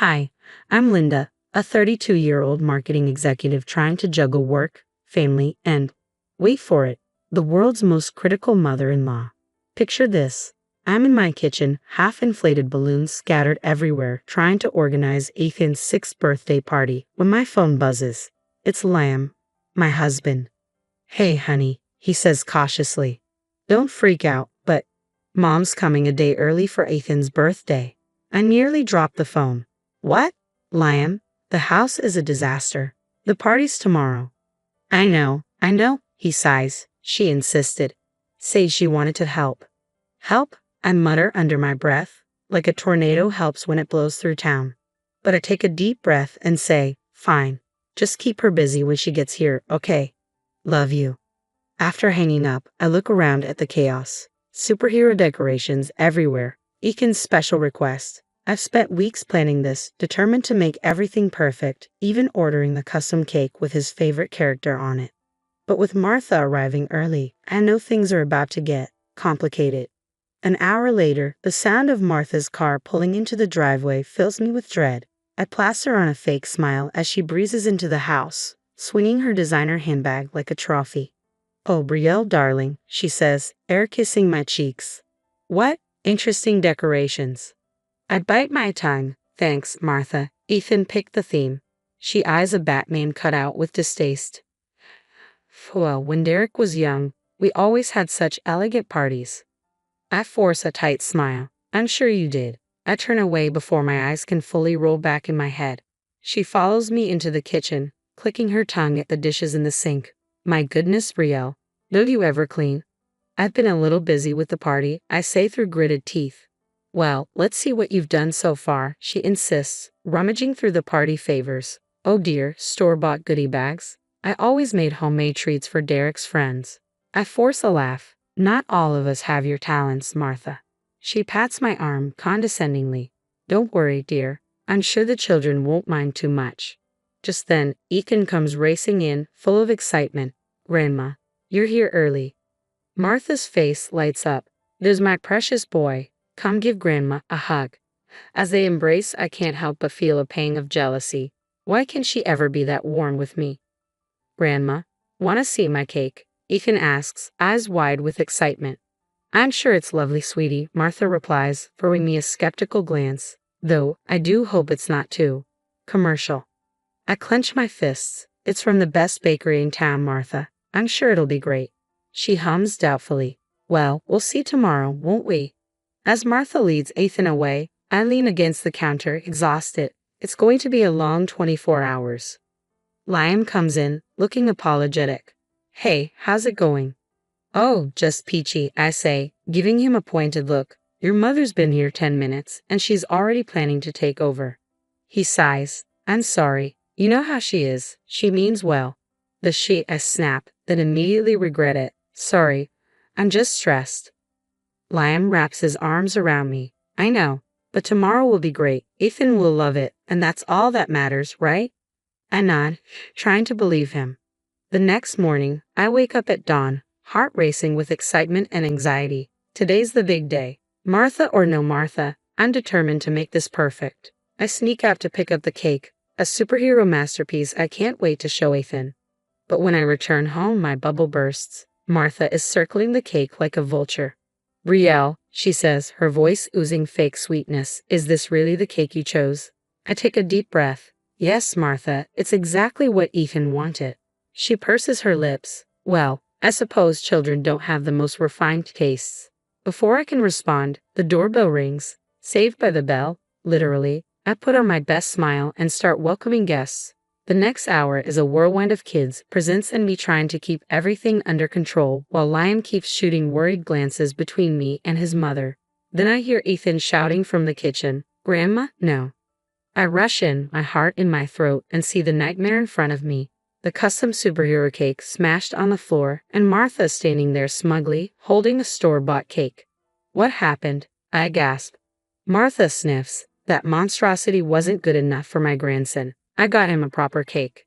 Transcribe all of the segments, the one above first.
Hi, I'm Linda, a 32-year-old marketing executive trying to juggle work, family, and, wait for it, the world's most critical mother-in-law. Picture this. I'm in my kitchen, half-inflated balloons scattered everywhere, trying to organize Ethan's 6th birthday party, when my phone buzzes. It's Liam, my husband. Hey, honey, he says cautiously. Don't freak out, but Mom's coming a day early for Ethan's birthday. I nearly dropped the phone. What? Liam, the house is a disaster. The party's tomorrow. I know, he sighs. She insisted. Said she wanted to help. Help? I mutter under my breath, like a tornado helps when it blows through town. But I take a deep breath and say, fine. Just keep her busy when she gets here, okay? Love you. After hanging up, I look around at the chaos. Superhero decorations everywhere. Ethan's special request. I've spent weeks planning this, determined to make everything perfect, even ordering the custom cake with his favorite character on it. But with Martha arriving early, I know things are about to get complicated. An hour later, the sound of Martha's car pulling into the driveway fills me with dread. I plaster on a fake smile as she breezes into the house, swinging her designer handbag like a trophy. Oh, Brielle, darling, she says, air kissing my cheeks. What interesting decorations. I bite my tongue. Thanks, Martha. Ethan picked the theme. She eyes a Batman cutout with distaste. Well, when Derek was young, we always had such elegant parties. I force a tight smile. I'm sure you did. I turn away before my eyes can fully roll back in my head. She follows me into the kitchen, clicking her tongue at the dishes in the sink. My goodness, Brielle, don't you ever clean? I've been a little busy with the party, I say through gritted teeth. Well, let's see what you've done so far, she insists, rummaging through the party favors. Oh dear, store-bought goodie bags. I always made homemade treats for Derek's friends. I force a laugh. Not all of us have your talents, Martha. She pats my arm condescendingly. Don't worry, dear. I'm sure the children won't mind too much. Just then, Ethan comes racing in, full of excitement. Grandma, you're here early. Martha's face lights up. There's my precious boy. Come give Grandma a hug. As they embrace, I can't help but feel a pang of jealousy. Why can't she ever be that warm with me? Grandma, wanna see my cake? Ethan asks, eyes wide with excitement. I'm sure it's lovely, sweetie, Martha replies, throwing me a skeptical glance. Though, I do hope it's not too commercial. I clench my fists. It's from the best bakery in town, Martha. I'm sure it'll be great. She hums doubtfully. Well, we'll see tomorrow, won't we? As Martha leads Ethan away, I lean against the counter, exhausted. It's going to be a long 24 hours. Liam comes in, looking apologetic. Hey, how's it going? Oh, just peachy, I say, giving him a pointed look. Your mother's been here 10 minutes, and she's already planning to take over. He sighs. I'm sorry. You know how she is. She means well. The she, I snap, then immediately regret it. Sorry. I'm just stressed. Liam wraps his arms around me. I know, but tomorrow will be great. Ethan will love it, and that's all that matters, right? I nod, trying to believe him. The next morning, I wake up at dawn, heart racing with excitement and anxiety. Today's the big day. Martha or no Martha, I'm determined to make this perfect. I sneak out to pick up the cake, a superhero masterpiece I can't wait to show Ethan. But when I return home, my bubble bursts. Martha is circling the cake like a vulture. Brielle, she says, her voice oozing fake sweetness, is this really the cake you chose? I take a deep breath. Yes, Martha, it's exactly what Ethan wanted. She purses her lips. Well, I suppose children don't have the most refined tastes. Before I can respond, the doorbell rings. Saved by the bell, literally, I put on my best smile and start welcoming guests. The next hour is a whirlwind of kids, presents, and me trying to keep everything under control while Liam keeps shooting worried glances between me and his mother. Then I hear Ethan shouting from the kitchen, Grandma, no. I rush in, my heart in my throat, and see the nightmare in front of me. The custom superhero cake smashed on the floor, and Martha standing there smugly, holding a store-bought cake. What happened? I gasp. Martha sniffs. That monstrosity wasn't good enough for my grandson. I got him a proper cake.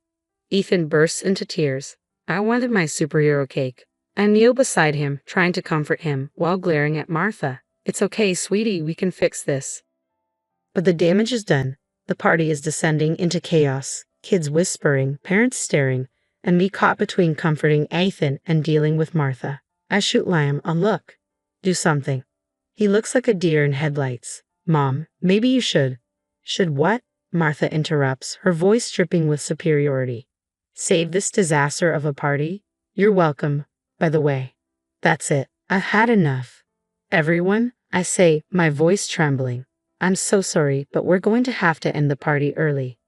Ethan bursts into tears. I wanted my superhero cake. I kneel beside him, trying to comfort him, while glaring at Martha. It's okay, sweetie, we can fix this. But the damage is done. The party is descending into chaos, kids whispering, parents staring, and me caught between comforting Ethan and dealing with Martha. I shoot Liam a look. Do something. He looks like a deer in headlights. Mom, maybe you should. Should what? Martha interrupts, her voice dripping with superiority. Save this disaster of a party? You're welcome, by the way. That's it. I've had enough. Everyone, I say, my voice trembling. I'm so sorry, but we're going to have to end the party early.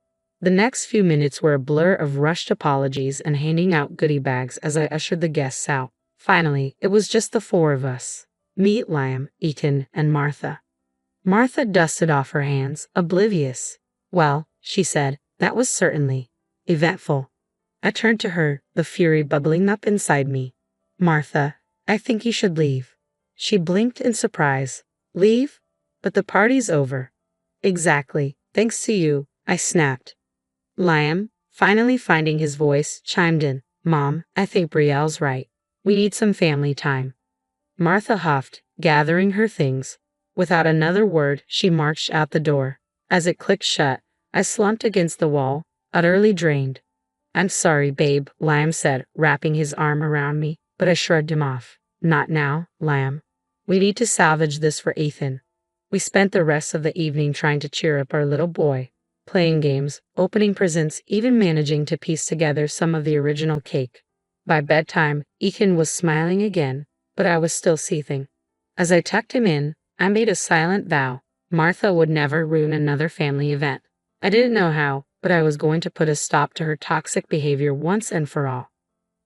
The next few minutes were a blur of rushed apologies and handing out goodie bags as I ushered the guests out. Finally, it was just the four of us. Me, Liam, Ethan, and Martha. Martha dusted off her hands, oblivious. Well, she said, that was certainly eventful. I turned to her, the fury bubbling up inside me. Martha, I think you should leave. She blinked in surprise. Leave? But the party's over. Exactly, thanks to you, I snapped. Liam, finally finding his voice, chimed in. Mom, I think Brielle's right. We need some family time. Martha huffed, gathering her things. Without another word, she marched out the door. As it clicked shut, I slumped against the wall, utterly drained. I'm sorry, babe, Liam said, wrapping his arm around me, but I shrugged him off. Not now, Liam. We need to salvage this for Ethan. We spent the rest of the evening trying to cheer up our little boy, playing games, opening presents, even managing to piece together some of the original cake. By bedtime, Ethan was smiling again, but I was still seething. As I tucked him in, I made a silent vow. Martha would never ruin another family event. I didn't know how, but I was going to put a stop to her toxic behavior once and for all.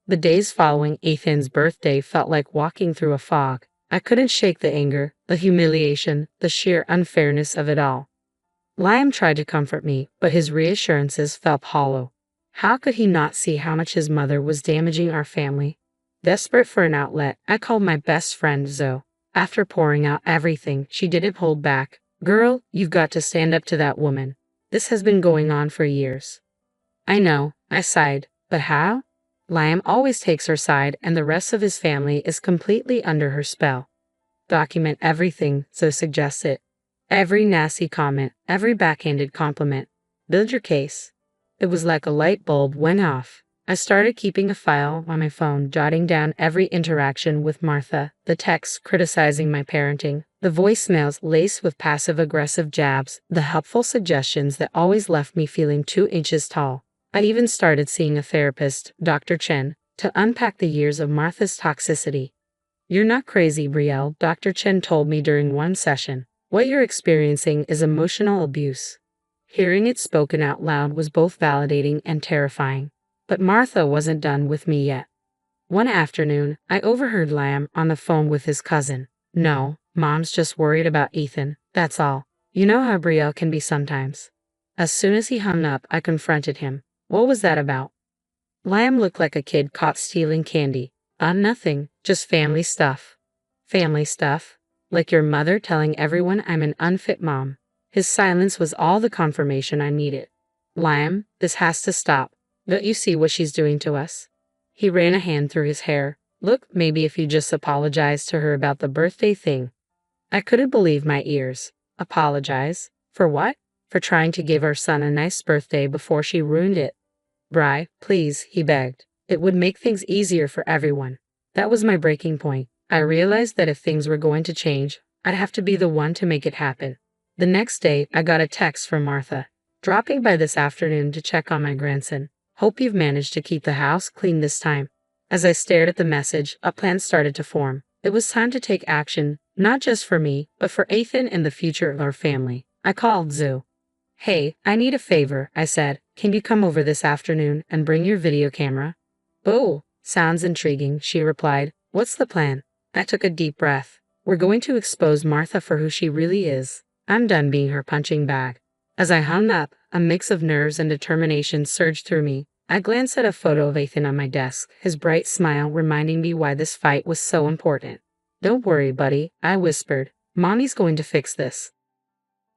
The days following Ethan's birthday felt like walking through a fog. I couldn't shake the anger, the humiliation, the sheer unfairness of it all. Liam tried to comfort me, but his reassurances felt hollow. How could he not see how much his mother was damaging our family? Desperate for an outlet, I called my best friend Zoe. After pouring out everything, she didn't hold back. Girl, you've got to stand up to that woman. This has been going on for years. I know, I sighed, but how? Liam always takes her side and the rest of his family is completely under her spell. Document everything, Zoe suggested. Every nasty comment, every backhanded compliment. Build your case. It was like a light bulb went off. I started keeping a file on my phone, jotting down every interaction with Martha, the texts criticizing my parenting, the voicemails laced with passive-aggressive jabs, the helpful suggestions that always left me feeling 2 inches tall. I even started seeing a therapist, Dr. Chen, to unpack the years of Martha's toxicity. You're not crazy, Brielle, Dr. Chen told me during one session. What you're experiencing is emotional abuse. Hearing it spoken out loud was both validating and terrifying. But Martha wasn't done with me yet. One afternoon, I overheard Liam on the phone with his cousin. No, Mom's just worried about Ethan, that's all. You know how Brielle can be sometimes. As soon as he hung up, I confronted him. What was that about? Liam looked like a kid caught stealing candy. Nothing, just family stuff. Family stuff? Like your mother telling everyone I'm an unfit mom. His silence was all the confirmation I needed. Liam, this has to stop. Don't you see what she's doing to us? He ran a hand through his hair. Look, maybe if you just apologize to her about the birthday thing. I couldn't believe my ears. Apologize? For what? For trying to give our son a nice birthday before she ruined it. Bri, please, he begged. It would make things easier for everyone. That was my breaking point. I realized that if things were going to change, I'd have to be the one to make it happen. The next day, I got a text from Martha. Dropping by this afternoon to check on my grandson. Hope you've managed to keep the house clean this time. As I stared at the message, a plan started to form. It was time to take action, not just for me, but for Ethan and the future of our family. I called Zoe. Hey, I need a favor, I said. Can you come over this afternoon and bring your video camera? Oh, sounds intriguing, she replied. What's the plan? I took a deep breath. We're going to expose Martha for who she really is. I'm done being her punching bag. As I hung up, a mix of nerves and determination surged through me. I glanced at a photo of Ethan on my desk, his bright smile reminding me why this fight was so important. Don't worry, buddy, I whispered. Mommy's going to fix this.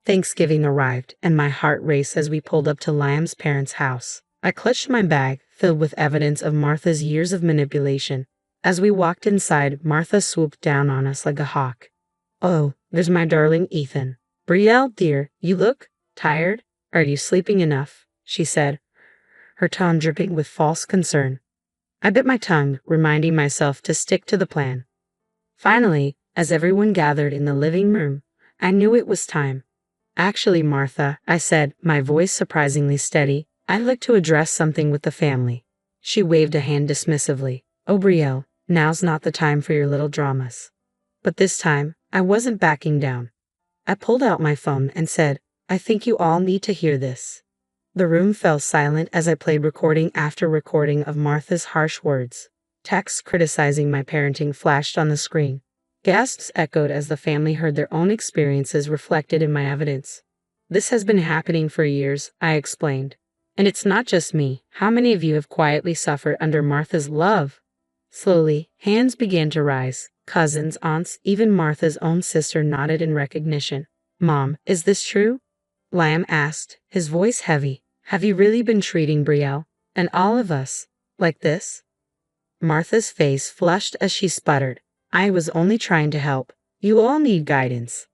Thanksgiving arrived, and my heart raced as we pulled up to Liam's parents' house. I clutched my bag, filled with evidence of Martha's years of manipulation. As we walked inside, Martha swooped down on us like a hawk. Oh, there's my darling Ethan. Brielle, dear, you look tired. Are you sleeping enough? She said, her tone dripping with false concern. I bit my tongue, reminding myself to stick to the plan. Finally, as everyone gathered in the living room, I knew it was time. Actually, Martha, I said, my voice surprisingly steady, I'd like to address something with the family. She waved a hand dismissively. Oh, Brielle, now's not the time for your little dramas. But this time, I wasn't backing down. I pulled out my phone and said, I think you all need to hear this. The room fell silent as I played recording after recording of Martha's harsh words. Texts criticizing my parenting flashed on the screen. Gasps echoed as the family heard their own experiences reflected in my evidence. This has been happening for years, I explained. And it's not just me. How many of you have quietly suffered under Martha's love? Slowly, hands began to rise. Cousins, aunts, even Martha's own sister nodded in recognition. Mom, is this true? Liam asked, his voice heavy. Have you really been treating Brielle, and all of us, like this? Martha's face flushed as she sputtered. I was only trying to help. You all need guidance.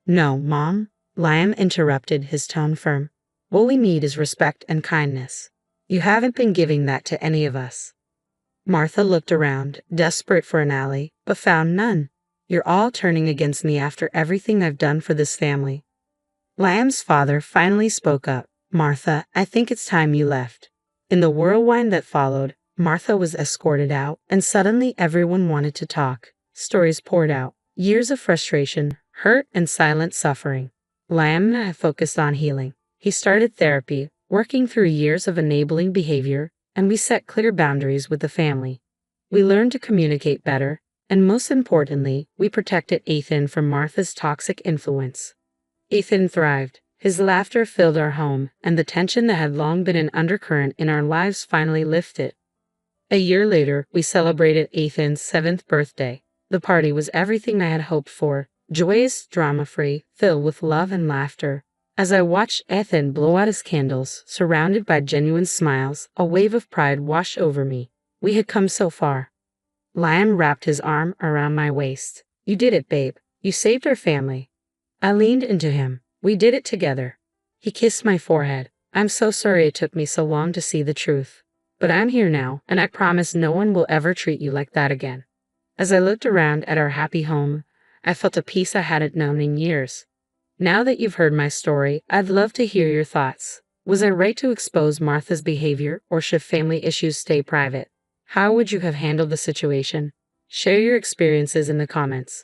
No, Mom, Liam interrupted, his tone firm. What we need is respect and kindness. You haven't been giving that to any of us. Martha looked around, desperate for an ally, but found none. You're all turning against me after everything I've done for this family. Liam's father finally spoke up. Martha, I think it's time you left. In the whirlwind that followed, Martha was escorted out, and suddenly everyone wanted to talk. Stories poured out. Years of frustration, hurt, and silent suffering. Liam focused on healing. He started therapy, working through years of enabling behavior, and we set clear boundaries with the family. We learned to communicate better, and most importantly, we protected Ethan from Martha's toxic influence. Ethan thrived. His laughter filled our home, and the tension that had long been an undercurrent in our lives finally lifted. A year later, we celebrated Ethan's 7th birthday. The party was everything I had hoped for, joyous, drama-free, filled with love and laughter. As I watched Ethan blow out his candles, surrounded by genuine smiles, a wave of pride washed over me. We had come so far. Liam wrapped his arm around my waist. You did it, babe. You saved our family. I leaned into him. We did it together. He kissed my forehead. I'm so sorry it took me so long to see the truth. But I'm here now, and I promise no one will ever treat you like that again. As I looked around at our happy home, I felt a peace I hadn't known in years. Now that you've heard my story, I'd love to hear your thoughts. Was I right to expose Martha's behavior, or should family issues stay private? How would you have handled the situation? Share your experiences in the comments.